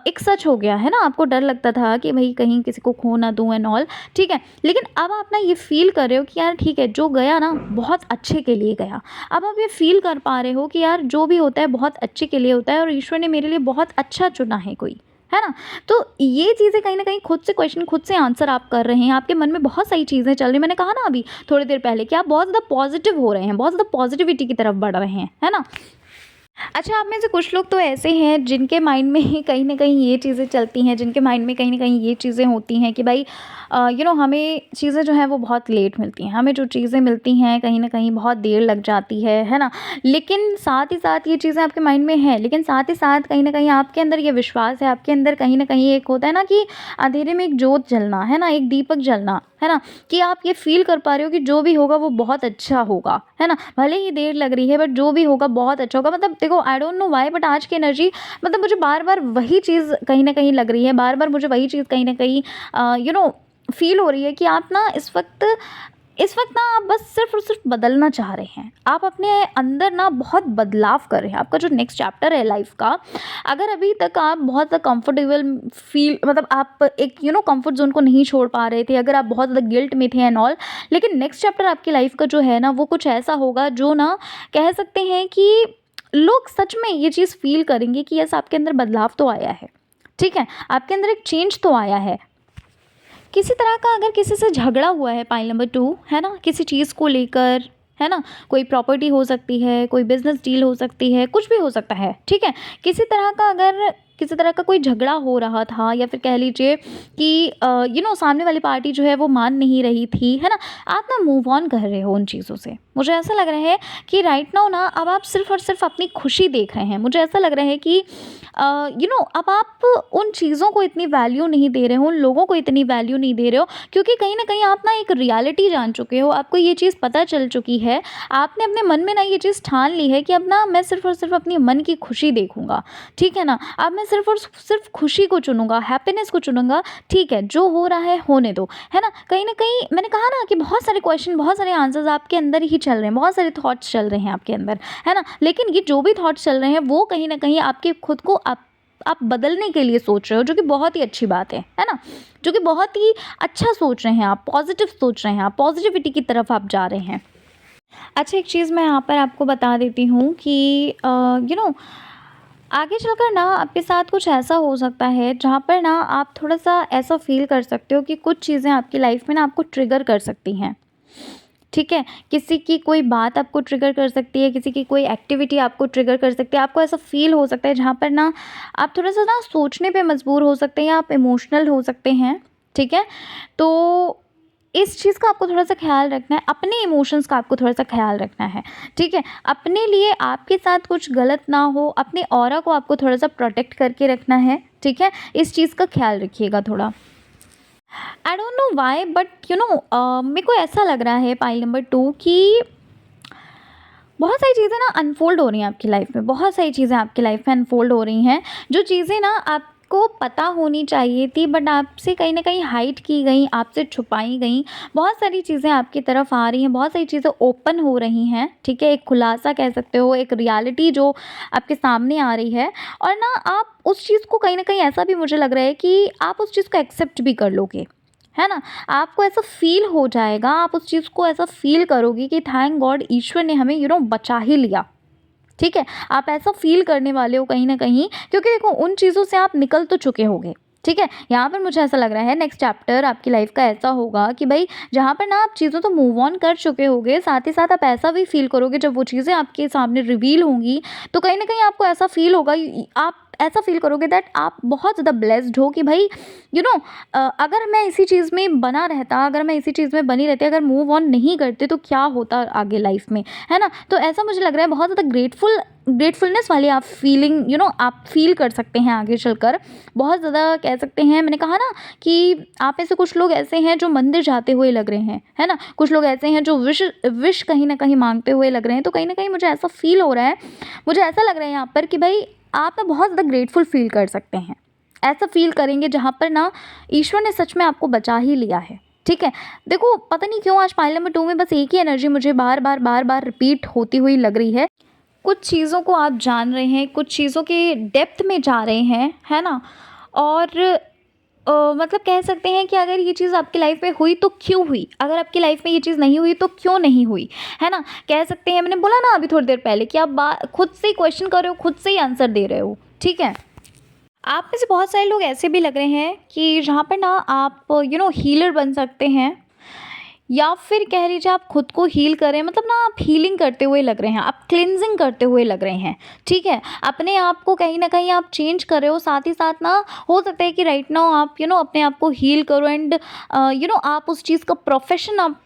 एक सच हो गया, है ना? आपको डर लगता था कि भई कहीं किसी को खो ना दूँ एंड ऑल, ठीक है? लेकिन अब आप ना ये फ़ील कर रहे हो कि यार ठीक है, जो गया ना बहुत अच्छे के लिए गया। अब आप ये फ़ील कर पा रहे हो कि यार जो भी होता है बहुत अच्छे के लिए होता है और ईश्वर ने मेरे लिए बहुत अच्छा चुना है कोई, है ना? तो ये चीज़ें कहीं न कहीं खुद से क्वेश्चन, खुद से आंसर आप कर रहे हैं। आपके मन में बहुत सारी चीज़ें चल रही हैं। मैंने कहा ना अभी थोड़ी देर पहले कि आप बहुत ज़्यादा पॉज़िटिव हो रहे हैं, बहुत ज़्यादा पॉज़िटिविटी की तरफ बढ़ रहे हैं, है ना? अच्छा, आप में से कुछ लोग तो ऐसे हैं जिनके माइंड में ही कहीं न कहीं ये चीज़ें चलती हैं, जिनके माइंड में कहीं न कहीं ये चीज़ें होती हैं कि भाई हमें चीज़ें जो हैं वो बहुत लेट मिलती हैं। हमें जो चीज़ें मिलती हैं कहीं न कहीं बहुत देर लग जाती है ना? लेकिन साथ ही साथ ये चीज़ें आपके माइंड में हैं, लेकिन साथ ही साथ कहीं न कहीं आपके अंदर ये विश्वास है, आपके अंदर कहीं न कहीं एक होता है ना कि अंधेरे में एक जोत जलना, है ना? एक दीपक जलना, है ना? कि आप ये फ़ील कर पा रहे हो कि जो भी होगा वो बहुत अच्छा होगा, है ना? भले ही देर लग रही है बट जो भी होगा बहुत अच्छा होगा। मतलब देखो, I don't know why, but आज की एनर्जी, मतलब मुझे बार-बार वही चीज़ कहीं न कहीं लग रही है, बार-बार मुझे वही चीज़ कहीं न कहीं फ़ील हो रही है कि आप ना इस वक़्त ना आप बस सिर्फ़ और सिर्फ़ बदलना चाह रहे हैं। आप अपने अंदर ना बहुत बदलाव कर रहे हैं। आपका जो नेक्स्ट चैप्टर है लाइफ़ का, अगर अभी तक आप बहुत ज़्यादा कंफर्टेबल फ़ील, मतलब आप एक कंफर्ट ज़ोन को नहीं छोड़ पा रहे थे, अगर आप बहुत ज़्यादा गिल्ट में थे एंड ऑल, लेकिन नेक्स्ट चैप्टर आपकी लाइफ़ का जो है ना वो कुछ ऐसा होगा जो ना कह सकते हैं कि लोग सच में ये चीज़ फ़ील करेंगे कि यस, आपके अंदर बदलाव तो आया है, ठीक है? आपके अंदर एक चेंज तो आया है। किसी तरह का अगर किसी से झगड़ा हुआ है, पाइल नंबर 2, है ना? किसी चीज़ को लेकर, है ना? कोई प्रॉपर्टी हो सकती है, कोई बिज़नेस डील हो सकती है, कुछ भी हो सकता है, ठीक है? किसी तरह का कोई झगड़ा हो रहा था या फिर कह लीजिए कि सामने वाली पार्टी जो है वो मान नहीं रही थी, है ना? आप ना मूव ऑन कर रहे हो उन चीज़ों से। मुझे ऐसा लग रहा है कि राइट नाउ ना अब आप सिर्फ़ और सिर्फ़ अपनी खुशी देख रहे हैं। मुझे ऐसा लग रहा है कि अब आप उन चीज़ों को इतनी वैल्यू नहीं दे रहे हो, उन लोगों को इतनी वैल्यू नहीं दे रहे हो, क्योंकि कहीं न कहीं आप ना एक रियलिटी जान चुके हो, आपको ये चीज़ पता चल चुकी है। आपने अपने मन में ना ये चीज़ ठान ली है कि अब ना मैं सिर्फ़ और सिर्फ़ अपनी मन की खुशी देखूँगा, ठीक है ना? अब मैं सिर्फ़ और सिर्फ़ खुशी को चुनूँगा, हैप्पीनेस को चुनूँगा, ठीक है, जो हो रहा है होने दो, है ना? कहीं न कहीं मैंने कहा ना कि बहुत सारे क्वेश्चन, बहुत सारे आंसर्स आपके अंदर ही चल रहे हैं, बहुत सारे थॉट्स चल रहे हैं आपके अंदर, है ना? लेकिन ये जो भी थॉट्स चल रहे हैं वो कहीं न कहीं आपके खुद को आप बदलने के लिए सोच रहे हो, जो कि बहुत ही अच्छी बात है ना? जो कि बहुत ही अच्छा सोच रहे हैं आप, पॉज़िटिव सोच रहे हैं आप, पॉज़िटिविटी की तरफ आप जा रहे हैं। अच्छा, एक चीज़ मैं यहाँ पर आपको बता देती हूँ कि आगे चलकर ना आपके साथ कुछ ऐसा हो सकता है जहाँ पर ना आप थोड़ा-सा ऐसा फ़ील कर सकते हो कि कुछ चीज़ें आपकी लाइफ़ में ना आपको ट्रिगर कर सकती हैं। ठीक है? किसी की कोई बात आपको ट्रिगर कर सकती है, किसी की कोई एक्टिविटी आपको ट्रिगर कर सकती है। आपको ऐसा फ़ील हो सकता है जहाँ पर ना आप थोड़ा-सा ना सोचने पे मजबूर हो सकते हैं या आप इमोशनल हो सकते हैं, ठीक है? तो इस चीज़ का आपको थोड़ा-सा ख़्याल रखना है, अपने इमोशंस का आपको थोड़ा-सा ख़्याल रखना है, ठीक है? अपने लिए आपके साथ कुछ गलत ना हो, अपने ऑरा को आपको थोड़ा-सा प्रोटेक्ट करके रखना है, ठीक है? इस चीज़ का ख़्याल रखिएगा थोड़ा। I don't know why, but मेरे को ऐसा लग रहा है पाइल नंबर 2 कि बहुत सारी चीज़ें ना अनफ़ोल्ड हो रही हैं आपकी लाइफ में, बहुत सारी चीज़ें आपकी लाइफ में अनफ़ोल्ड हो रही हैं, जो चीज़ें ना आपको पता होनी चाहिए थी बट आपसे कहीं न कहीं हाइड की गईं, आपसे छुपाई गईं। बहुत सारी चीज़ें आपकी तरफ आ रही हैं, बहुत सारी चीज़ें ओपन हो रही हैं, ठीक है? एक खुलासा कह सकते हो, एक रियलिटी जो आपके सामने आ रही है, और ना आप उस चीज़ को कहीं न कहीं, ऐसा भी मुझे लग रहा है कि आप उस चीज़ को एक्सेप्ट भी कर लोगे। है ना? आपको ऐसा फ़ील हो जाएगा, आप उस चीज़ को ऐसा फ़ील करोगे कि थैंक गॉड ईश्वर ने हमें बचा ही लिया, ठीक है? आप ऐसा फ़ील करने वाले हो कहीं न कहीं, क्योंकि देखो उन चीज़ों से आप निकल तो चुके होंगे, ठीक है? यहाँ पर मुझे ऐसा लग रहा है नेक्स्ट चैप्टर आपकी लाइफ़ का ऐसा होगा कि भई जहाँ पर ना आप चीज़ों तो मूव ऑन कर चुके होगे, साथ ही साथ आप ऐसा भी फ़ील करोगे जब वो चीज़ें आपके सामने रिवील होंगी, तो कहीं न कहीं आपको ऐसा फ़ील होगा, आप ऐसा फील करोगे दैट आप बहुत ज़्यादा ब्लेस्ड हो कि भाई अगर मैं इसी चीज़ में बना रहता, अगर मैं इसी चीज़ में बनी रहती, अगर मूव ऑन नहीं करते तो क्या होता आगे लाइफ में, है ना? तो ऐसा मुझे लग रहा है, बहुत ज़्यादा ग्रेटफुलनेस वाली आप फीलिंग आप फील कर सकते हैं आगे चलकर। बहुत ज़्यादा कह सकते हैं, मैंने कहा ना कि आप में से कुछ लोग ऐसे हैं जो मंदिर जाते हुए लग रहे हैं, है ना? कुछ लोग ऐसे हैं जो विश कहीं न कहीं माँगते हुए लग रहे हैं। तो कहीं न कहीं मुझे ऐसा फ़ील हो रहा है, मुझे ऐसा लग रहा है यहाँ पर कि भाई आप ना बहुत ज़्यादा ग्रेटफुल फ़ील कर सकते हैं। ऐसा फ़ील करेंगे जहाँ पर ना ईश्वर ने सच में आपको बचा ही लिया है, ठीक है? देखो पता नहीं क्यों आज पाइल नंबर 2 में बस एक ही एनर्जी मुझे बार-बार रिपीट होती हुई लग रही है। कुछ चीज़ों को आप जान रहे हैं, कुछ चीज़ों के डेप्थ में जा रहे हैं, है ना? और मतलब कह सकते हैं कि अगर ये चीज़ आपकी लाइफ में हुई तो क्यों हुई? अगर आपकी लाइफ में ये चीज़ नहीं हुई तो क्यों नहीं हुई? है ना? कह सकते हैं, मैंने बोला ना अभी थोड़ी देर पहले कि आप खुद से ही क्वेश्चन कर रहे हो, खुद से ही आंसर दे रहे हो, ठीक है? आप में से बहुत सारे लोग ऐसे भी लग रहे हैं कि जहाँ पर ना आप हीलर बन सकते हैं, या फिर कह लीजिए आप खुद को हील करें, मतलब ना आप हीलिंग करते हुए लग रहे हैं, आप क्लिनजिंग करते हुए लग रहे हैं, ठीक है? अपने आप को कहीं न कहीं आप चेंज कर रहे हो, साथ ही साथ ना हो सकता है कि राइट नाउ आप अपने आप को हील करो एंड आप उस चीज़ का प्रोफ़ेशन आप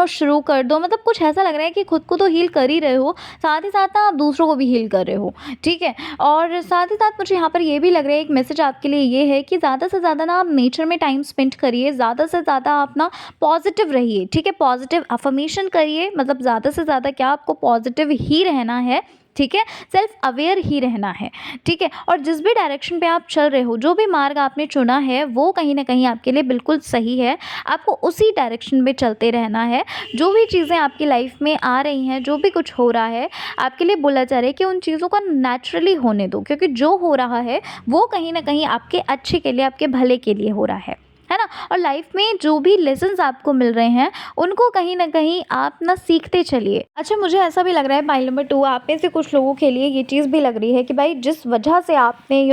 शुरू कर दो। मतलब कुछ ऐसा लग रहा है कि खुद को तो हील कर ही रहे हो, साथ ही साथ ना आप दूसरों को भी हील कर रहे हो, ठीक है? और साथ ही साथ मुझे यहाँ पर ये भी लग रहा है, एक मैसेज आपके लिए ये है कि ज़्यादा से ज़्यादा ना आप नेचर में टाइम स्पेंड करिए, ज़्यादा से ज़्यादा आप ना पॉजिटिव रहिए, ठीक है? पॉजिटिव अफ़र्मेशन करिए, मतलब ज़्यादा से ज़्यादा क्या आपको पॉजिटिव ही रहना है, ठीक है? सेल्फ अवेयर ही रहना है, ठीक है? और जिस भी डायरेक्शन पे आप चल रहे हो, जो भी मार्ग आपने चुना है, वो कहीं न कहीं आपके लिए बिल्कुल सही है। आपको उसी डायरेक्शन में चलते रहना है। जो भी चीज़ें आपकी लाइफ में आ रही हैं, जो भी कुछ हो रहा है, आपके लिए बोला जा रहा है कि उन चीज़ों को नेचुरली होने दो, क्योंकि जो हो रहा है, वो कहीं न कहीं आपके अच्छे के लिए, आपके भले के लिए हो रहा है ना? और लाइफ में जो भी लेसन्स आपको मिल रहे हैं, उनको कहीं न कहीं आप ना सीखते चलिए। अच्छा, मुझे ऐसा भी लग रहा है पाइल नंबर 2 आप में से कुछ लोगों के लिए ये चीज़ भी लग रही है कि भाई जिस वजह से आपने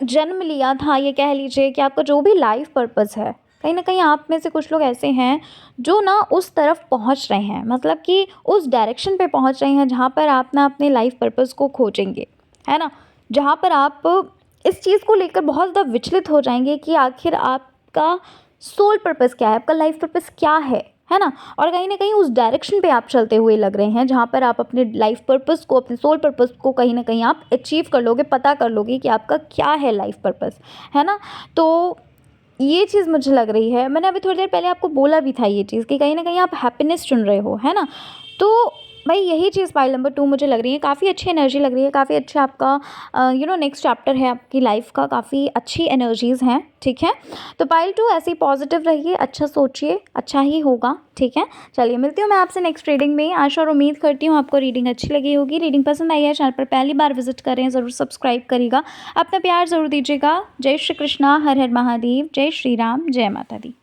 जन्म लिया था, ये कह लीजिए कि आपका जो भी लाइफ पर्पस है, कहीं न कहीं आप में से कुछ लोग ऐसे हैं जो ना उस तरफ पहुँच रहे हैं, मतलब कि उस डायरेक्शन पे पहुँच रहे हैं जहाँ पर आप ना अपने लाइफ पर्पस को खोजेंगे, है ना? जहाँ पर आप इस चीज़ को लेकर बहुत ज़्यादा विचलित हो जाएँगे कि आखिर आपका सोल पर्पस क्या है, आपका लाइफ पर्पस क्या है ना? और कहीं न कहीं उस डायरेक्शन पे आप चलते हुए लग रहे हैं जहाँ पर आप अपने लाइफ पर्पस को, अपने सोल पर्पस को कहीं न कहीं आप अचीव कर लोगे, पता कर लोगे कि आपका क्या है लाइफ पर्पस, है ना? तो ये चीज़ मुझे लग रही है। मैंने अभी थोड़ी देर पहले आपको बोला भी था ये चीज़ कि कहीं न कहीं आप हैप्पीनेस चुन रहे हो, है ना? तो भाई यही चीज़ पाइल नंबर 2 मुझे लग रही है, काफ़ी अच्छी एनर्जी लग रही है, काफ़ी अच्छा आपका नेक्स्ट चैप्टर है आपकी लाइफ़ का, काफ़ी अच्छी एनर्जीज़ हैं, ठीक है? तो पाइल 2 ऐसे ही पॉजिटिव रहिए, अच्छा सोचिए, अच्छा ही होगा, ठीक है? चलिए मिलती हूँ मैं आपसे नेक्स्ट रीडिंग में। आशा और उम्मीद करती हूँ आपको रीडिंग अच्छी लगी होगी। रीडिंग पसंद आई है, चैनल पर पहली बार विजिट कर रहे हैं, ज़रूर सब्सक्राइब करिएगा, अपना प्यार ज़रूर दीजिएगा। जय श्री कृष्णा, हर हर महादेव, जय श्री राम, जय माता दी।